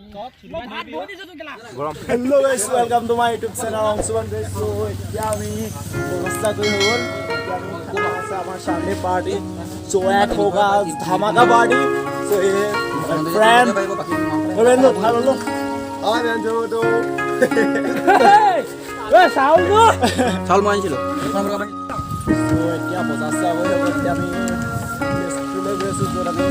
Hello guys, welcome to my YouTube channel Angsuman guys. So এতিয়া আমি ব্যৱস্থা কৰি হ'ল এতিয়া আমি আমাৰ সামনে পাৰ্টি so এক होगा धमाका पार्टी so ये friend Lorenzo hello hi Lorenzo to ওই সাউল গো সাউল মানছিল so এতিয়া বজাসা হৈ হ'ল এতিয়া আমি স্কুলে গৈছো য'ত আমি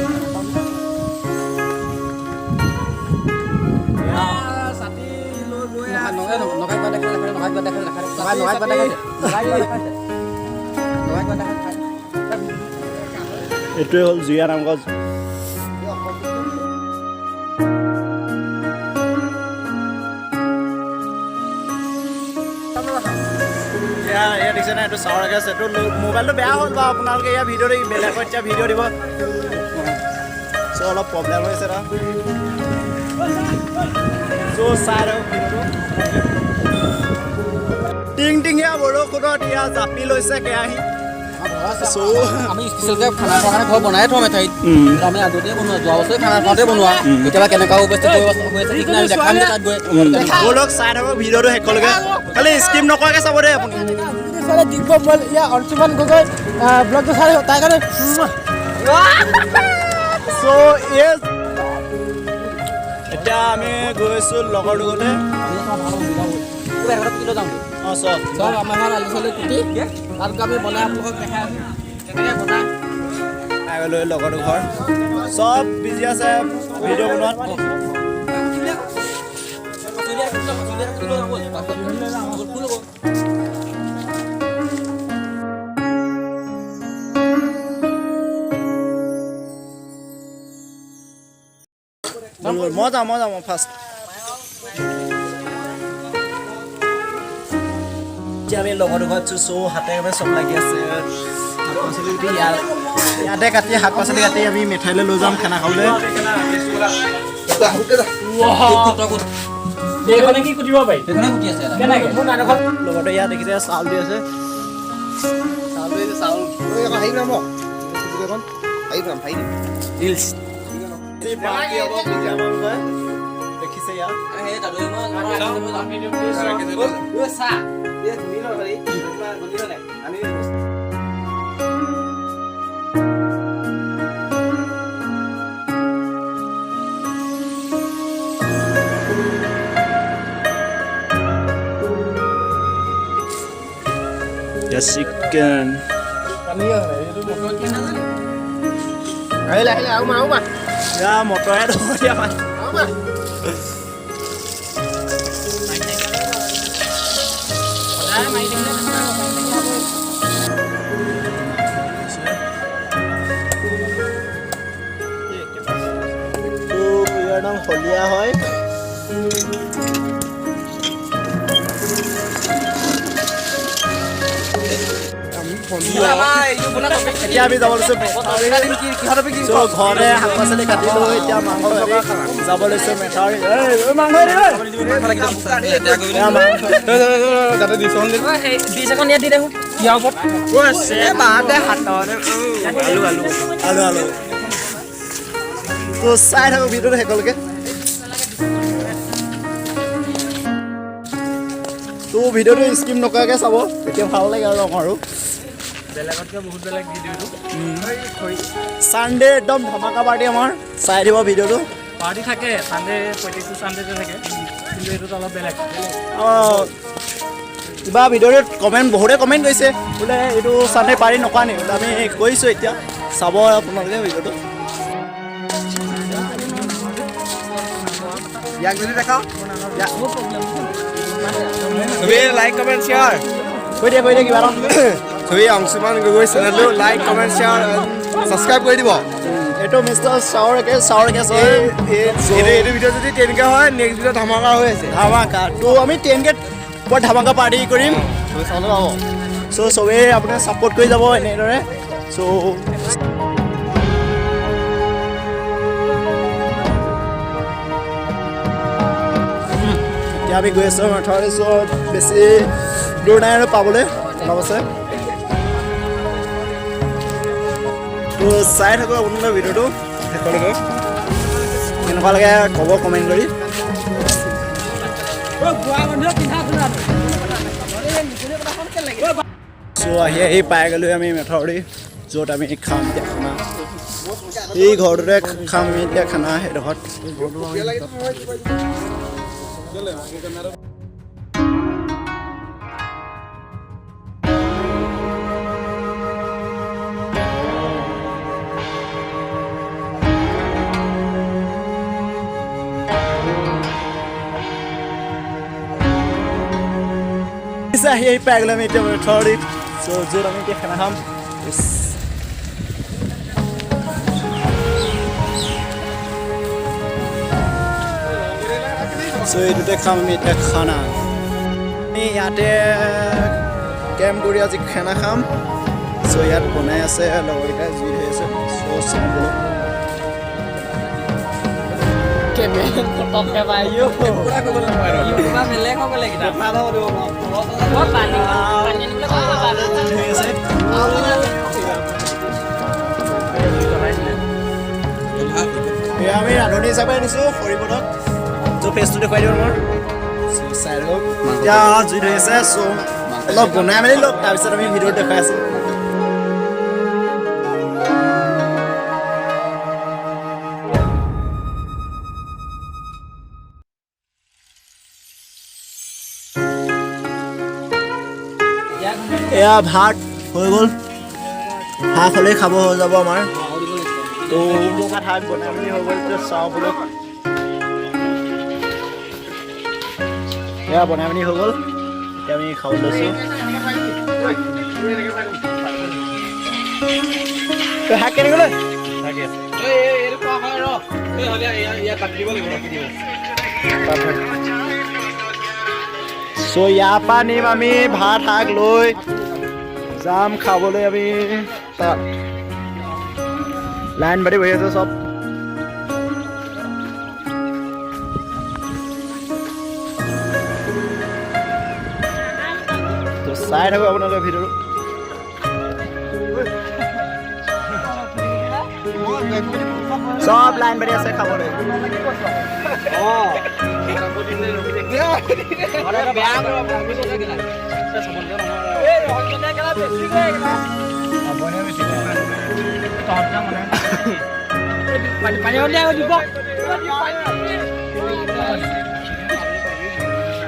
এইটোৱে হ'ল জুইয়া নামগছ এয়া দেখিছে না এইটো চাউল গেছ এইটো মোবাইলটো বেয়া হ'ল বা আপোনালোকে এয়া ভিডিঅ'টো বেলেগত এতিয়া ভিডিঅ' দিব চ' অলপ প্ৰব্লেম হৈছে না চ' চাই ৰহ ভিডিঅ'টো টিং টিঙীয়া বৰষুণত ইয়া জাপি লৈছে কেৰাহী আমি স্পেচিয়েলকৈ খানা খোৱাৰ কাৰণে ঘৰ বনাই থওঁ মেঠাইত আমি আগতেই বনোৱা যোৱা বছৰে খানা খাওঁতে বনোৱা কেতিয়াবা কেনেকুৱা অৱস্থা হৈ আছে ঠিক নাই দেখাম তাত গৈ ব'লক চাই থাকক ভিডিঅ'টো শেষলৈকে খালি স্কিপ নকৰাকৈ চাব দেই আপুনি অঞ্চুমান গগৈ ব্লগটো চাই তাৰ কাৰণে এতিয়া আমি গৈছোঁ লগৰটো গ'লে অঁ চব চব আমাৰ ঘৰত আলু চালু কুটি তাত আমি বনাই আপোনালোকক দেখাই আছোঁ কেনেকৈ বনাই লৈ লগৰটো ঘৰ চব বিজি আছে ভিডিঅ' বনোৱাত মই যাম ফাৰ্ষ্ট এতিয়া আমি লগৰ ঘৰত চ' হাতে চব লাগি আছে শাক পাচলি ইয়াতে কাটি শাক পাচলি কাটি আমি মেঠাইলৈ লৈ যাম খানা খাবলৈ লগতে ইয়াত দেখিছে চাউল দি আছে দেখিছে ইয়াত chicken ya motornya dong dia mas হলিয়া হয় এতিয়া আমি যাব লৈছোঁ ঘৰতে শাক পাচলি কাটিলোঁ এতিয়া মাংস যাব লৈছোঁ মেথাউৰি আলু তো চাই থাকোঁ ভিডিঅ'টো শেষলৈকে তো ভিডিঅ'টো স্কিপ নকৰাকৈ চাব তেতিয়া ভাল লাগে আৰু আমাৰো চানডে একদম ধমাকা পাৰ্টি আমাৰ চাই দিব ভিডিঅ'টো পাৰ্টি থাকে চানডে প্ৰত্যেকটো চানডেতে থাকে কিন্তু এইটোত অলপ বেলেগ কিবা ভিডিঅ'টোত বহুতে কমেণ্ট কৰিছে বোলে এইটো চানডে পাৰ্টি নকৰা নি বোলে আমি কৰিছোঁ এতিয়া চাব আপোনালোকে ভিডিঅ'টো ইয়াক যদি দেখাওঁ লাইক কমেণ্ট শ্বেয়াৰ কৈ দিয়ে কিবা তুমি অংশুমান গগৈ চেনেলটো লাইক কমেণ্ট শ্বেয়াৰ ছাবস্ক্ৰাইব কৰি দিব এইটো মিষ্টাৰ চাউৰ গেছ এইটো ভিডিঅ' যদি 10K হয় নেক্সট ভিডিঅ' ধামাকা হৈ আছে ধামাকা তো আমি 10K বৰ ধামাকা পাৰ্টি কৰিম চাবলৈ পাব চ' চবেই আপোনাৰ ছাপোৰ্ট কৰি যাব এনেদৰে চ' এতিয়া আমি গৈ আছোঁ মেথাউৰি ওচৰত বেছি দূৰ নাই আৰু পাবলৈ অলপ আছে তো চাই থাকোঁ আপোনালোকৰ ভিডিঅ'টো শেষলৈকে কেনেকুৱা লাগে ক'ব কমেণ্ট কৰি চ' আহি পাই গ'লোঁ আমি মেথৰি য'ত আমি খাম এতিয়া খানা এই ঘৰটোতে খাম আমি এতিয়া খানা সেইডোখৰত আহি পাই গ'লোঁ আমি এতিয়া মেথৰিত চ' য'ত আমি এতিয়া খানা খাম চ' এইটোতে খাম আমি এতিয়া খানা আমি ইয়াতে কেম্প কৰি আজি খানা খাম চ' ইয়াত বনাই আছে লগৰকেইটাই জুই ধৰি আছে চ' চাম বোলো আমি ৰান্ধনি হিচাপে আনিছোঁ সৰিবতক চ' ফেচটো দেখুৱাই দিওঁ মোৰ চাই লওক এতিয়া জুই ধৰি আছে চ' অলপ বনাই মেলি লওক তাৰপিছত আমি ভিডিঅ'ত দেখাই আছোঁ এয়া ভাত হৈ গ'ল শাক হ'লেই খাব হৈ যাব আমাৰ তো ভাত বনাই মেলি হৈ গ'ল চাওঁ বোলো এয়া বনাই মেলি হৈ গ'ল এতিয়া আমি খাব লৈছোঁ শাক কেনেকৈ লৈ চ' ইয়াৰ পৰা নিম আমি ভাত শাক লৈ যাম খাবলৈ আমি তাত লাইন পাতি বহি আছে চব চাই থাকো আপোনালোকে ভিডিঅ'টো চব লাইন পাতি আছে খাবলৈ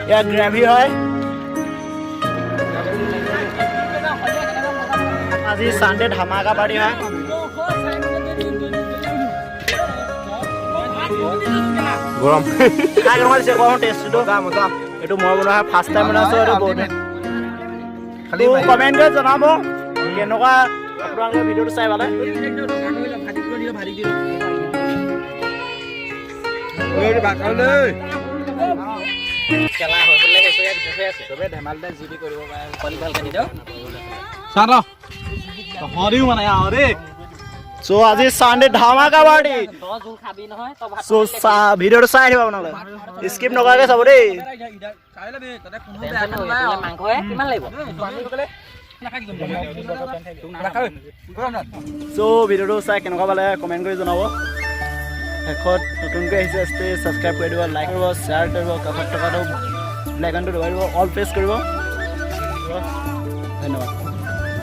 ইয়াত গ্ৰেভি হয় আজি চানডে ধামাকা পাৰ্টি হয় গৰম খাই কেনেকুৱা দিছে গৰম টেষ্টটো এইটো মই বনোৱা হয় ফাৰ্ষ্ট টাইম বনাইছোঁ এইটো বহুত খালি কমেণ্ট কৰি জনাব কেনেকুৱা আপোনালোকে ভিডিঅ'টো চাই পালে চ' আজি চানডে ধামাকা পাৰ্টি চ' ভিডিঅ'টো চাই আহিব আপোনালোকে স্কিপ নকৰাকৈ চাব দেই চ' ভিডিঅ'টো চাই কেনেকুৱা পালে কমেণ্ট কৰি জনাব শেষত নতুনকৈ আহিছে ছাবস্ক্ৰাইব কৰি দিব লাইক কৰিব শ্বেয়াৰ কৰিব কাষত থকাটো বেল আইকনটো দবাই দিব অল প্ৰেছ কৰিব ধন্যবাদ